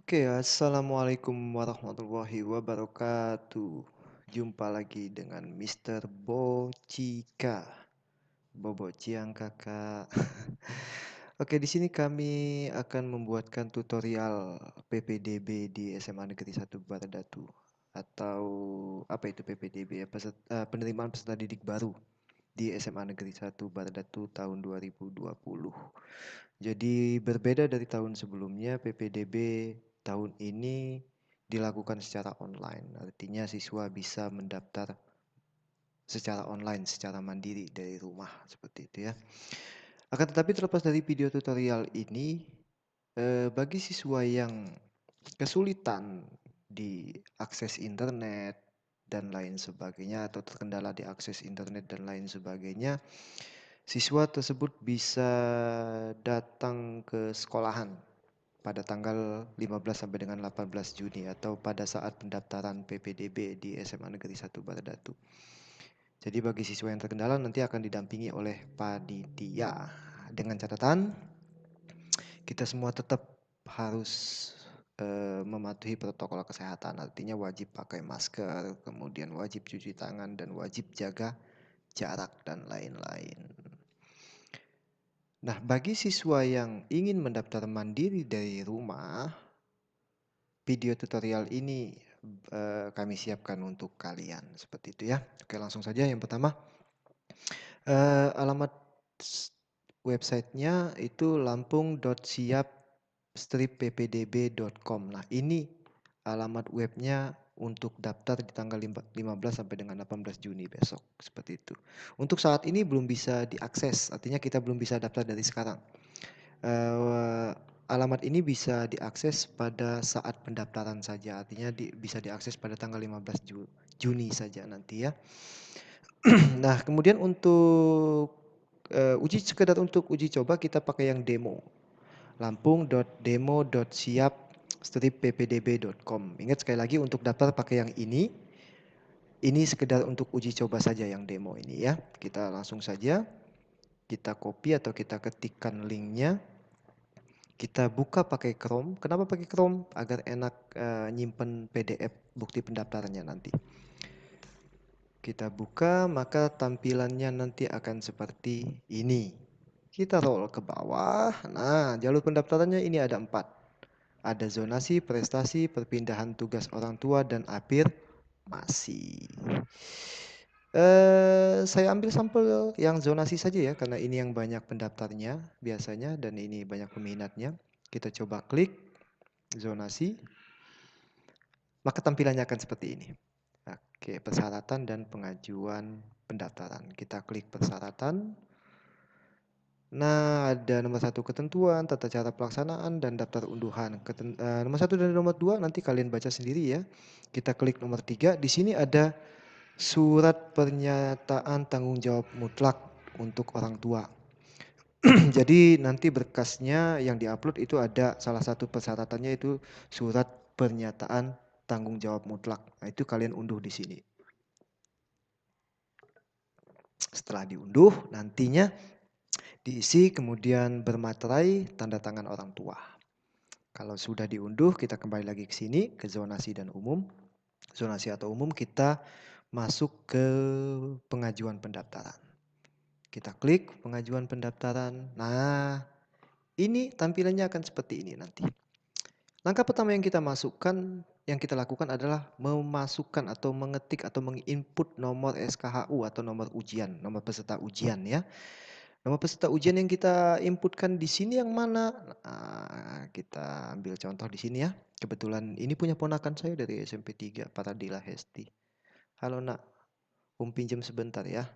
Oke, assalamualaikum warahmatullahi wabarakatuh. Jumpa lagi dengan Mister Bocika, Bobo Ciang kakak. Oke, di sini kami akan membuatkan tutorial PPDB di SMA Negeri 1 Baradatu atau apa itu PPDB ya? Penerimaan peserta didik baru di SMA Negeri 1 Baradatu tahun 2020. Jadi berbeda dari tahun sebelumnya, PPDB tahun ini dilakukan secara online. Artinya siswa bisa mendaftar secara online, secara mandiri dari rumah seperti itu ya. Akan tetapi terlepas dari video tutorial ini, bagi siswa yang kesulitan di akses internet dan lain sebagainya atau terkendala di akses internet dan lain sebagainya, siswa tersebut bisa datang ke sekolahan pada tanggal 15 sampai dengan 18 Juni atau pada saat pendaftaran PPDB di SMA Negeri 1 Baradatu. Jadi bagi siswa yang terkendala nanti akan didampingi oleh panitia. Dengan catatan kita semua tetap harus mematuhi protokol kesehatan. Artinya wajib pakai masker, kemudian wajib cuci tangan dan wajib jaga jarak dan lain-lain. Nah, bagi siswa yang ingin mendaftar mandiri dari rumah, video tutorial ini kami siapkan untuk kalian seperti itu ya. Oke, langsung saja yang pertama. Alamat websitenya itu lampung.siap-ppdb.com. Nah, ini alamat webnya untuk daftar di tanggal 15 sampai dengan 18 Juni besok seperti itu. Untuk saat ini belum bisa diakses, artinya kita belum bisa daftar dari sekarang. Alamat ini bisa diakses pada saat pendaftaran saja, artinya bisa diakses pada tanggal 15 Juni saja nanti ya. Nah, kemudian untuk sekedar untuk uji coba kita pakai yang demo. lampung.demo.siap-ppdb.com. Ingat sekali lagi untuk daftar pakai yang ini. Ini sekedar untuk uji coba saja yang demo ini ya. Kita langsung saja kita copy atau kita ketikkan linknya. Kita buka pakai Chrome. Kenapa pakai Chrome? Agar enak nyimpen PDF bukti pendaftarannya nanti. Kita buka, maka tampilannya nanti akan seperti ini. Kita roll ke bawah. Nah, jalur pendaftarannya ini ada 4. Ada zonasi, prestasi, perpindahan tugas orang tua, dan afirmasi. Saya ambil sampel yang zonasi saja ya, karena ini yang banyak pendaftarnya biasanya, dan ini banyak peminatnya. Kita coba klik zonasi, maka tampilannya akan seperti ini. Oke, persyaratan dan pengajuan pendaftaran. Kita klik persyaratan. Nah, ada nomor 1 ketentuan, tata cara pelaksanaan, dan daftar unduhan. Nomor 1 dan nomor 2 nanti kalian baca sendiri ya. Kita klik nomor 3. Di sini ada surat pernyataan tanggung jawab mutlak untuk orang tua. Jadi nanti berkasnya yang diupload itu ada salah satu persyaratannya itu surat pernyataan tanggung jawab mutlak. Nah, itu kalian unduh di sini. Setelah diunduh, nantinya diisi kemudian bermaterai tanda tangan orang tua. Kalau sudah diunduh, kita kembali lagi ke sini, ke zonasi dan umum. Zonasi atau umum kita masuk ke pengajuan pendaftaran. Kita klik pengajuan pendaftaran. Nah, ini tampilannya akan seperti ini nanti. Langkah pertama yang kita lakukan adalah memasukkan atau mengetik atau menginput nomor SKHU atau nomor ujian, nomor peserta ujian ya. Nomor peserta ujian yang kita inputkan di sini yang mana? Nah, kita ambil contoh di sini ya. Kebetulan ini punya ponakan saya dari SMP 3, Paradila Hesti. Halo nak, pinjam sebentar ya.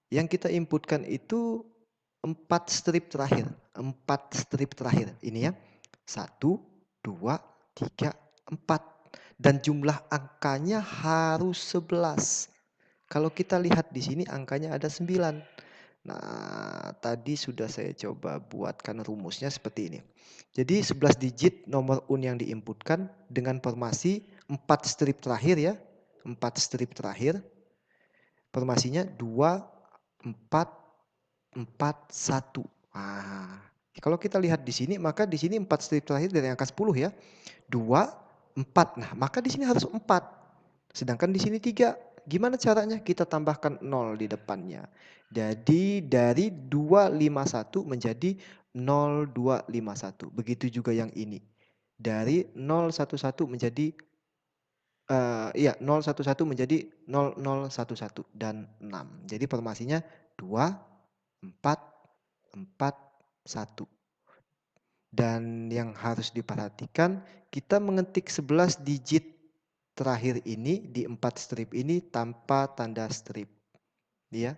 Yang kita inputkan itu 4 strip terakhir. 4 strip terakhir. Ini ya. 1, 2, 3, 4. Dan jumlah angkanya harus 11. Kalau kita lihat di sini angkanya ada 9. Nah, tadi sudah saya coba buatkan rumusnya seperti ini. Jadi 11 digit nomor UN yang diinputkan dengan formasi 4 strip terakhir ya. 4 strip terakhir. Formasinya 2, 4, 4, 1. Nah, Kalau kita lihat di sini, maka di sini 4 strip terakhir dari angka 10 ya. 2, 4. Nah, maka di sini harus 4. Sedangkan di sini 3. Gimana caranya? Kita tambahkan 0 di depannya. Jadi dari 251 menjadi 0251. Begitu juga yang ini. Dari 011 menjadi 011 menjadi 0011 dan 6. Jadi formasinya 2, 4, 4, 1. Dan yang harus diperhatikan, kita mengetik 11 digit terakhir ini di 4 strip ini tanpa tanda strip. Ya.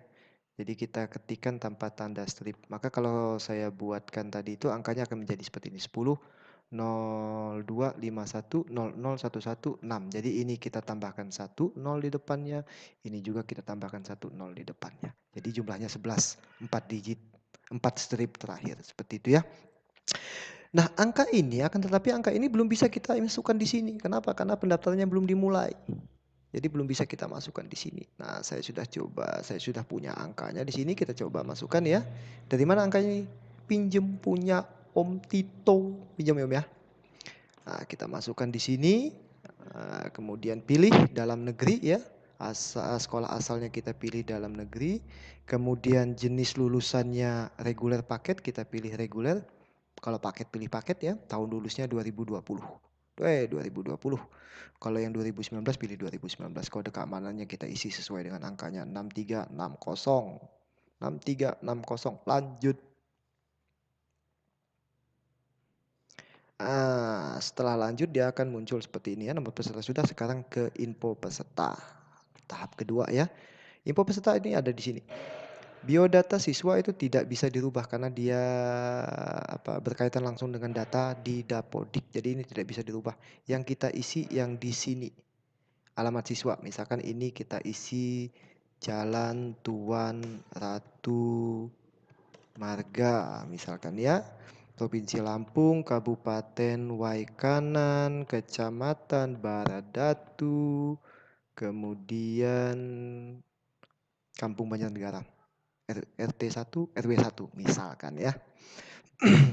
Jadi kita ketikkan tanpa tanda strip. Maka kalau saya buatkan tadi itu angkanya akan menjadi seperti ini. 10, 02, 51, 00, 11, 6. Jadi ini kita tambahkan 1, 0 di depannya. Ini juga kita tambahkan 1, 0 di depannya. Jadi jumlahnya 11, 4 digit, 4 strip terakhir. Seperti itu ya. Nah, angka ini belum bisa kita masukkan di sini. Kenapa? Karena pendaftarannya belum dimulai. Jadi belum bisa kita masukkan di sini. Nah, saya sudah punya angkanya di sini, kita coba masukkan ya. Dari mana angkanya ini? Pinjem punya Om Tito. Pinjam ya Om ya. Nah, kita masukkan di sini. Kemudian pilih dalam negeri ya. Sekolah asalnya kita pilih dalam negeri. Kemudian jenis lulusannya reguler paket, kita pilih reguler. Kalau paket pilih paket ya, tahun lulusnya 2020. 2020. Kalau yang 2019 pilih 2019. Kode keamanannya kita isi sesuai dengan angkanya 6360. 6360. Lanjut. Setelah lanjut dia akan muncul seperti ini ya, nomor peserta sudah. Sekarang ke info peserta. Tahap kedua ya. Info peserta ini ada di sini. Biodata siswa itu tidak bisa dirubah karena dia berkaitan langsung dengan data di Dapodik. Jadi ini tidak bisa dirubah. Yang kita isi yang di sini. Alamat siswa. Misalkan ini kita isi Jalan Tuan Ratu Marga misalkan ya. Provinsi Lampung, Kabupaten Waikanan, Kecamatan Baradatu, kemudian Kampung Banjarnegara. RT 1, RW 1 misalkan ya.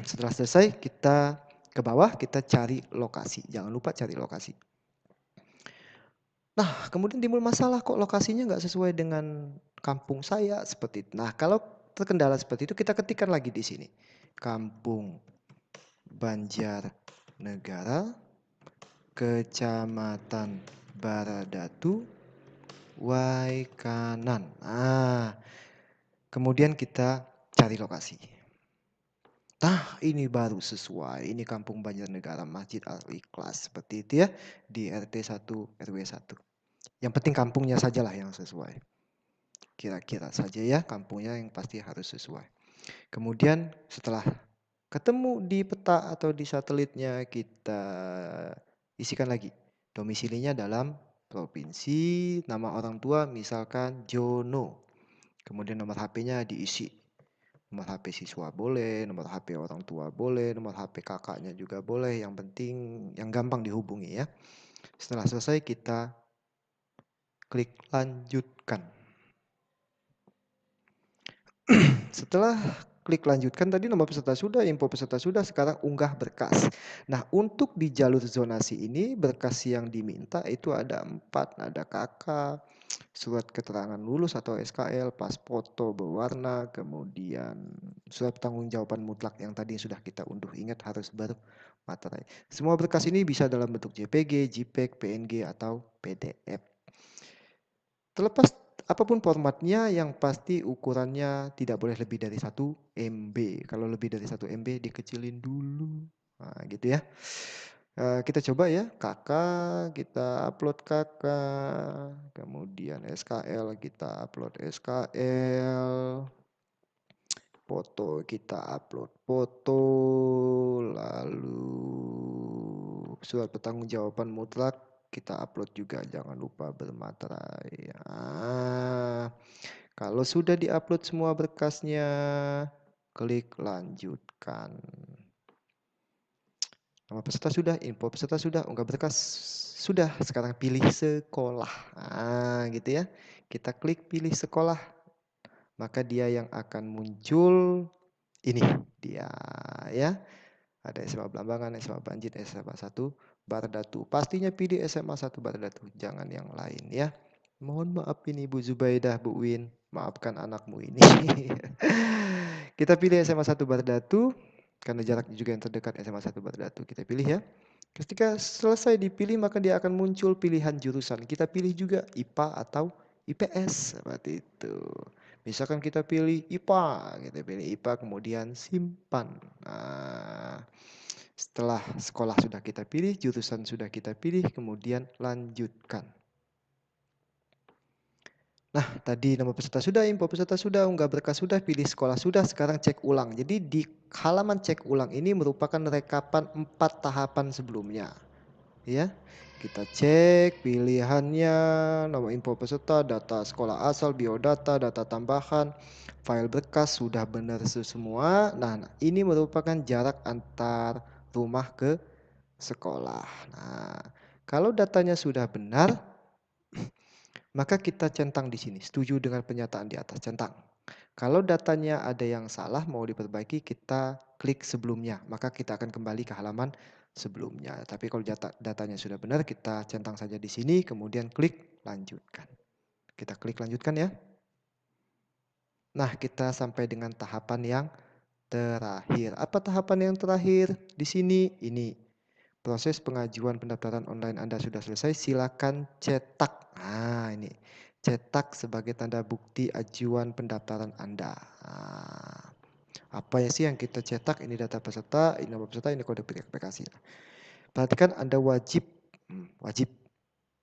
Setelah selesai kita ke bawah, kita cari lokasi. Jangan lupa cari lokasi. Nah, kemudian timbul masalah, kok lokasinya nggak sesuai dengan kampung saya seperti itu. Nah, kalau terkendala seperti itu kita ketikkan lagi di sini. Kampung Banjarnegara, Kecamatan Baradatu, Waikanan. Kemudian kita cari lokasi. Nah, ini baru sesuai. Ini Kampung Banjarnegara, Masjid Al-Ikhlas. Seperti itu ya, di RT 1, RW 1. Yang penting kampungnya sajalah yang sesuai. Kira-kira saja ya, kampungnya yang pasti harus sesuai. Kemudian setelah ketemu di peta atau di satelitnya, kita isikan lagi. Domisilinya dalam provinsi, nama orang tua misalkan Jono. Kemudian nomor HP-nya diisi. Nomor HP siswa boleh, nomor HP orang tua boleh, nomor HP kakaknya juga boleh. Yang penting yang gampang dihubungi ya. Setelah selesai kita klik lanjutkan. Setelah klik lanjutkan tadi nomor peserta sudah, info peserta sudah, sekarang unggah berkas. Nah, untuk di jalur zonasi ini berkas yang diminta itu ada 4, ada KK, surat keterangan lulus atau SKL, pas foto berwarna, kemudian surat pertanggungjawaban mutlak yang tadi sudah kita unduh. Ingat harus bermaterai. Semua berkas ini bisa dalam bentuk JPG, JPEG, PNG atau PDF. Terlepas apapun formatnya, yang pasti ukurannya tidak boleh lebih dari 1 MB. Kalau lebih dari 1 MB dikecilin dulu. Nah, gitu ya. Kita coba ya, kakak, kita upload kakak. Kemudian SKL, kita upload SKL. Foto, kita upload foto. Lalu surat pertanggungjawaban mutlak kita upload juga, jangan lupa bermaterai. Kalau sudah diupload semua berkasnya, klik lanjutkan. Nama peserta sudah, info peserta sudah, unggah berkas sudah. Sekarang pilih sekolah. Gitu ya. Kita klik pilih sekolah. Maka dia yang akan muncul ini dia ya. Ada SMA Blambangan, SMA Banjin, SMA 1 Bardatu. Pastinya pilih SMA 1 Bardatu, jangan yang lain ya. Mohon maaf ini Bu Zubaidah, Bu Win, maafkan anakmu ini. Kita pilih SMA 1 Bardatu, karena jaraknya juga yang terdekat SMA 1 Bardatu. Kita pilih ya. Ketika selesai dipilih maka dia akan muncul pilihan jurusan. Kita pilih juga IPA atau IPS, seperti itu. Misalkan kita pilih IPA, kita pilih IPA kemudian simpan. Nah, setelah sekolah sudah kita pilih, jurusan sudah kita pilih, kemudian lanjutkan. Nah, tadi nama peserta sudah, info peserta sudah, unggah berkas sudah, pilih sekolah sudah, sekarang cek ulang. Jadi di halaman cek ulang ini merupakan rekapan 4 tahapan sebelumnya. Ya, kita cek pilihannya, nama info peserta, data sekolah asal, biodata, data tambahan, file berkas sudah benar semua. Nah, ini merupakan jarak antar rumah ke sekolah. Nah, kalau datanya sudah benar, maka kita centang di sini, setuju dengan pernyataan di atas, centang. Kalau datanya ada yang salah mau diperbaiki, kita klik sebelumnya, maka kita akan kembali ke halaman sebelumnya. Tapi kalau datanya sudah benar, kita centang saja di sini, kemudian klik lanjutkan. Kita klik lanjutkan ya. Nah, kita sampai dengan tahapan yang terakhir. Apa tahapan yang terakhir? Di sini ini. Proses pengajuan pendaftaran online Anda sudah selesai, silakan cetak. Nah, ini. Cetak sebagai tanda bukti ajuan pendaftaran Anda. Nah, apa ya sih yang kita cetak? Ini data peserta, ini nama peserta, ini kode verifikasi. Perhatikan Anda wajib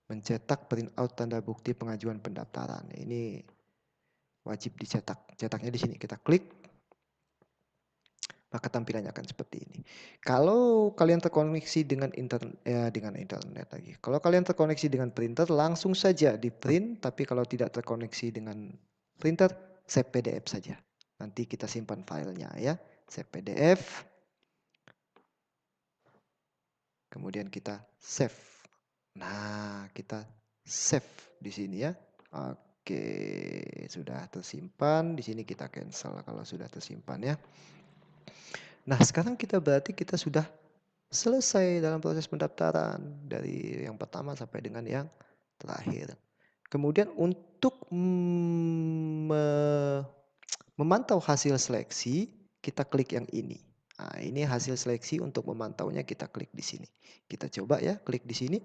mencetak print out tanda bukti pengajuan pendaftaran. Ini wajib dicetak. Cetaknya di sini kita klik, maka tampilannya akan seperti ini. Kalau kalian terkoneksi dengan internet lagi. Kalau kalian terkoneksi dengan printer, langsung saja di print. Tapi kalau tidak terkoneksi dengan printer, save PDF saja. Nanti kita simpan filenya ya, save PDF. Kemudian kita save. Nah, kita save di sini ya. Oke, sudah tersimpan. Di sini kita cancel kalau sudah tersimpan ya. Nah, sekarang berarti kita sudah selesai dalam proses pendaftaran dari yang pertama sampai dengan yang terakhir. Kemudian untuk memantau hasil seleksi, kita klik yang ini. Nah, ini hasil seleksi, untuk memantaunya kita klik di sini. Kita coba ya, klik di sini.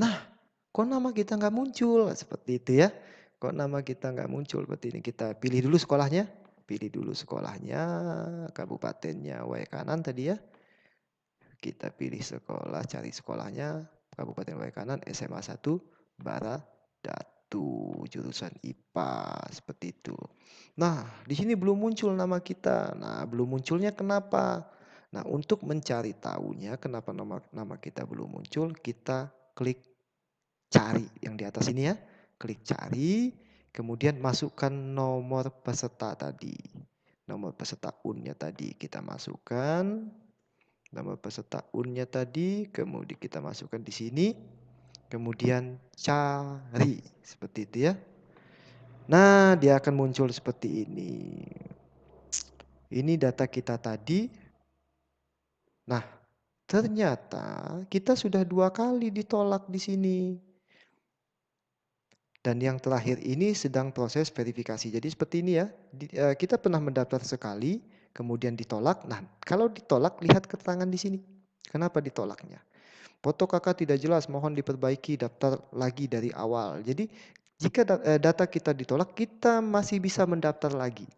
Nah, kok nama kita nggak muncul? Seperti itu ya. Kok nama kita nggak muncul seperti ini? Kita pilih dulu sekolahnya. Pilih dulu sekolahnya, kabupatennya W kanan tadi ya. Kita pilih sekolah, cari sekolahnya, Kabupaten W kanan, SMA 1 Baradatu, jurusan IPA, seperti itu. Nah, di sini belum muncul nama kita. Nah, belum munculnya kenapa? Nah, untuk mencari tahunya kenapa nama kita belum muncul, kita klik cari yang di atas ini ya. Klik cari, kemudian masukkan nomor peserta tadi. Nomor peserta UN-nya tadi kita masukkan. Nama peserta UN-nya tadi, kemudian kita masukkan di sini, kemudian cari, seperti itu ya. Nah, dia akan muncul seperti ini. Ini data kita tadi. Nah, ternyata kita sudah 2 kali ditolak di sini. Dan yang terakhir ini sedang proses verifikasi. Jadi seperti ini ya, kita pernah mendaftar sekali, kemudian ditolak. Nah, kalau ditolak, lihat keterangan di sini. Kenapa ditolaknya? Foto kakak tidak jelas, mohon diperbaiki, daftar lagi dari awal. Jadi jika data kita ditolak, kita masih bisa mendaftar lagi.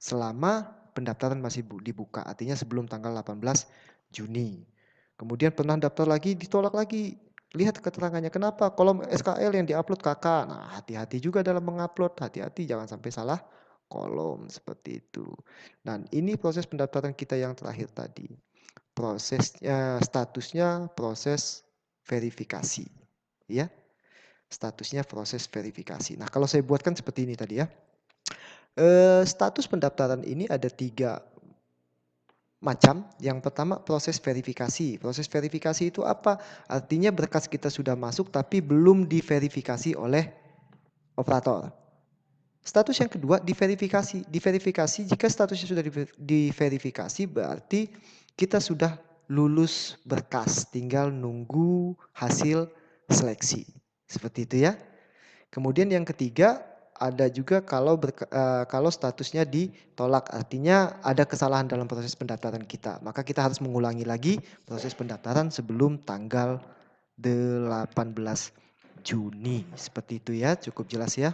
Selama pendaftaran masih dibuka, artinya sebelum tanggal 18 Juni. Kemudian pernah daftar lagi, ditolak lagi. Lihat keterangannya, kenapa? Kolom SKL yang diupload kakak. Nah, hati-hati juga dalam mengupload, hati-hati jangan sampai salah kolom, seperti itu. Dan ini proses pendaftaran kita yang terakhir tadi. Prosesnya, statusnya proses verifikasi. Ya, statusnya proses verifikasi. Nah, kalau saya buatkan seperti ini tadi ya. Status pendaftaran ini ada 3 macam. Yang pertama proses verifikasi. Proses verifikasi itu apa? Artinya berkas kita sudah masuk tapi belum diverifikasi oleh operator. Status yang kedua diverifikasi. Diverifikasi, jika statusnya sudah diverifikasi berarti kita sudah lulus berkas, tinggal nunggu hasil seleksi. Seperti itu ya. Kemudian yang ketiga ada juga kalau statusnya ditolak, artinya ada kesalahan dalam proses pendaftaran kita. Maka kita harus mengulangi lagi proses pendaftaran sebelum tanggal 18 Juni. Seperti itu ya, cukup jelas ya.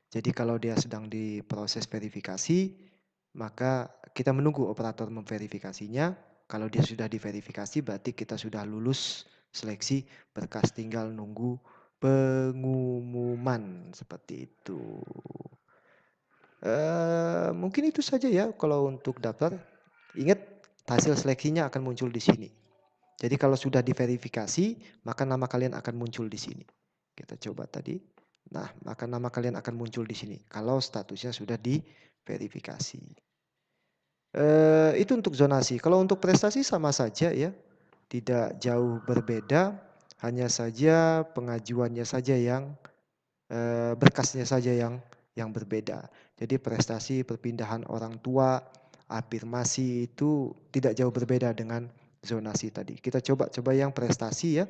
Jadi kalau dia sedang diproses verifikasi, maka kita menunggu operator memverifikasinya. Kalau dia sudah diverifikasi berarti kita sudah lulus seleksi berkas, tinggal nunggu pengumuman seperti itu. Mungkin itu saja ya kalau untuk daftar. Ingat hasil seleksinya akan muncul di sini. Jadi kalau sudah diverifikasi, maka nama kalian akan muncul di sini. Kita coba tadi. Nah, maka nama kalian akan muncul di sini kalau statusnya sudah diverifikasi. Itu untuk zonasi. Kalau untuk prestasi sama saja ya. Tidak jauh berbeda, hanya saja pengajuannya saja yang berkasnya saja yang berbeda. Jadi prestasi perpindahan orang tua, afirmasi itu tidak jauh berbeda dengan zonasi tadi. Kita coba yang prestasi ya.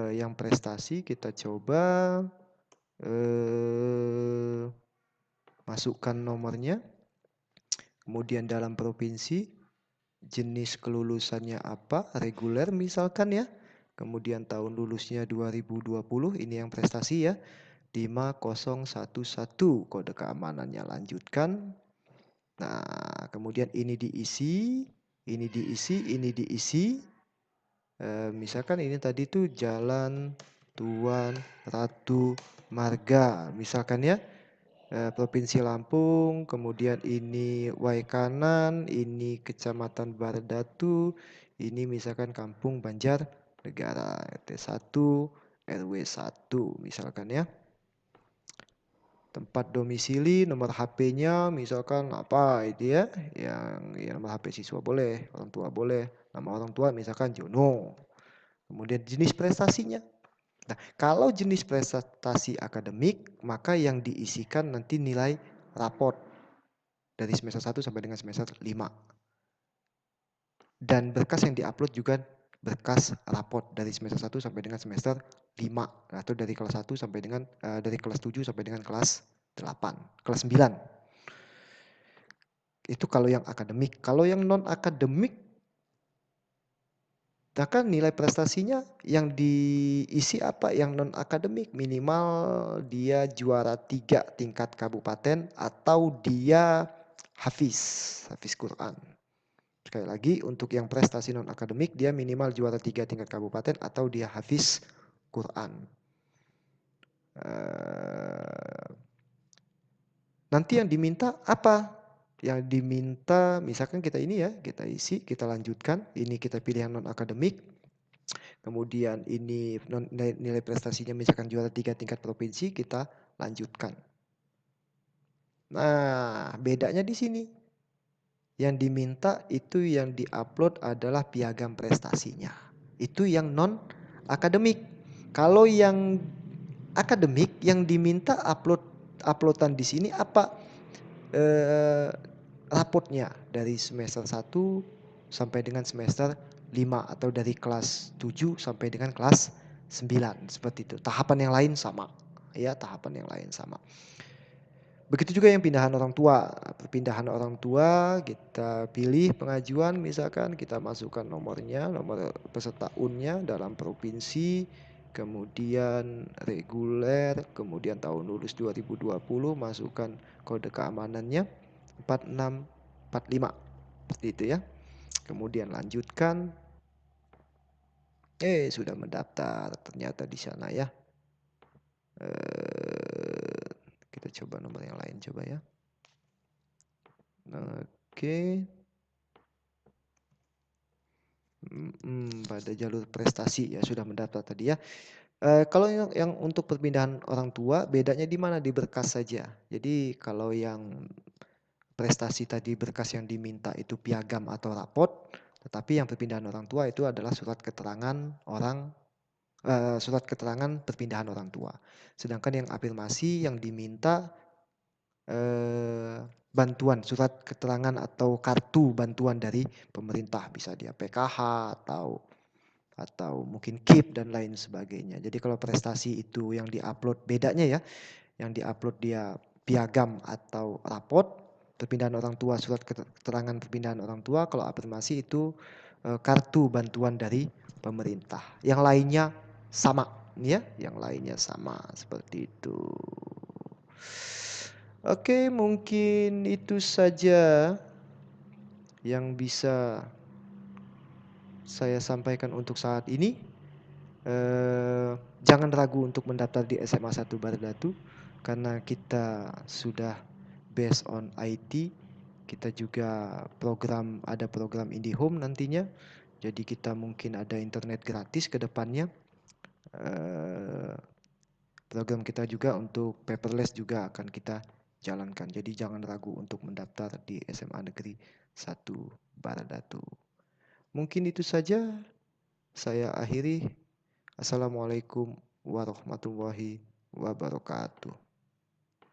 Yang prestasi kita coba masukkan nomornya. Kemudian dalam provinsi, jenis kelulusannya apa, reguler misalkan ya. Kemudian tahun lulusnya 2020, ini yang prestasi ya. 5011 kode keamanannya, lanjutkan. Nah, kemudian ini diisi, ini diisi, ini diisi. Misalkan ini tadi tuh Jalan Tuan Ratu Marga, misalkan ya. Provinsi Lampung, kemudian ini Waikanan, ini Kecamatan Bardatu, ini misalkan Kampung Banjar Negara, RT 1, RW 1, misalkan ya. Tempat domisili, nomor HP-nya misalkan apa itu ya, yang nomor HP siswa boleh, orang tua boleh, nama orang tua misalkan Jono. Kemudian jenis prestasinya. Nah, kalau jenis prestasi akademik, maka yang diisikan nanti nilai raport dari semester 1 sampai dengan semester 5. Dan berkas yang diupload juga berkas raport dari semester 1 sampai dengan semester 5 atau dari kelas 1 sampai dengan dari kelas 7 sampai dengan kelas 8, kelas 9. Itu kalau yang akademik. Kalau yang non akademik, bahkan nilai prestasinya yang diisi apa? Yang non akademik minimal dia juara 3 tingkat kabupaten atau dia hafiz Quran. Sekali lagi untuk yang prestasi non akademik dia minimal juara 3 tingkat kabupaten atau dia hafiz Quran. Nanti yang diminta apa? Yang diminta misalkan kita ini ya, kita isi, kita lanjutkan. Ini kita pilih yang non akademik. Kemudian ini nilai prestasinya misalkan juara 3 tingkat provinsi, kita lanjutkan. Nah, bedanya di sini. Yang diminta itu yang diupload adalah piagam prestasinya. Itu yang non akademik. Kalau yang akademik yang diminta uploadan di sini apa? Rapotnya dari semester 1 sampai dengan semester 5 atau dari kelas 7 sampai dengan kelas 9 seperti itu. Tahapan yang lain sama. Ya, tahapan yang lain sama. Begitu juga yang pindahan orang tua. Pindahan orang tua kita pilih pengajuan misalkan kita masukkan nomornya, nomor peserta unnya dalam provinsi, kemudian reguler, kemudian tahun lulus 2020 masukkan kode keamanannya 4645. Seperti itu ya. Kemudian lanjutkan. Sudah mendaftar ternyata di sana ya. Kita coba nomor yang lain coba ya. Oke. Pada jalur prestasi ya sudah mendaftar tadi ya. Kalau yang untuk perpindahan orang tua bedanya di mana? Di berkas saja. Jadi kalau yang prestasi tadi berkas yang diminta itu piagam atau raport, tetapi yang perpindahan orang tua itu adalah surat keterangan perpindahan orang tua. Sedangkan yang afirmasi yang diminta bantuan, surat keterangan atau kartu bantuan dari pemerintah, bisa dia PKH atau mungkin KIP dan lain sebagainya. Jadi kalau prestasi itu yang diupload bedanya ya, yang diupload dia piagam atau raport perpindahan orang tua, surat keterangan perpindahan orang tua. Kalau afirmasi itu kartu bantuan dari pemerintah. Yang lainnya sama, ya, yang lainnya sama seperti itu. Oke, mungkin itu saja yang bisa saya sampaikan untuk saat ini. Jangan ragu untuk mendaftar di SMA 1 Bardatu karena kita sudah based on IT. Kita juga ada program IndiHome nantinya. Jadi kita mungkin ada internet gratis ke depannya. Eh, Program kita juga untuk paperless juga akan kita jalankan. Jadi jangan ragu untuk mendaftar di SMA Negeri 1 Bardatu. Mungkin itu saja saya akhiri. Assalamualaikum warahmatullahi wabarakatuh.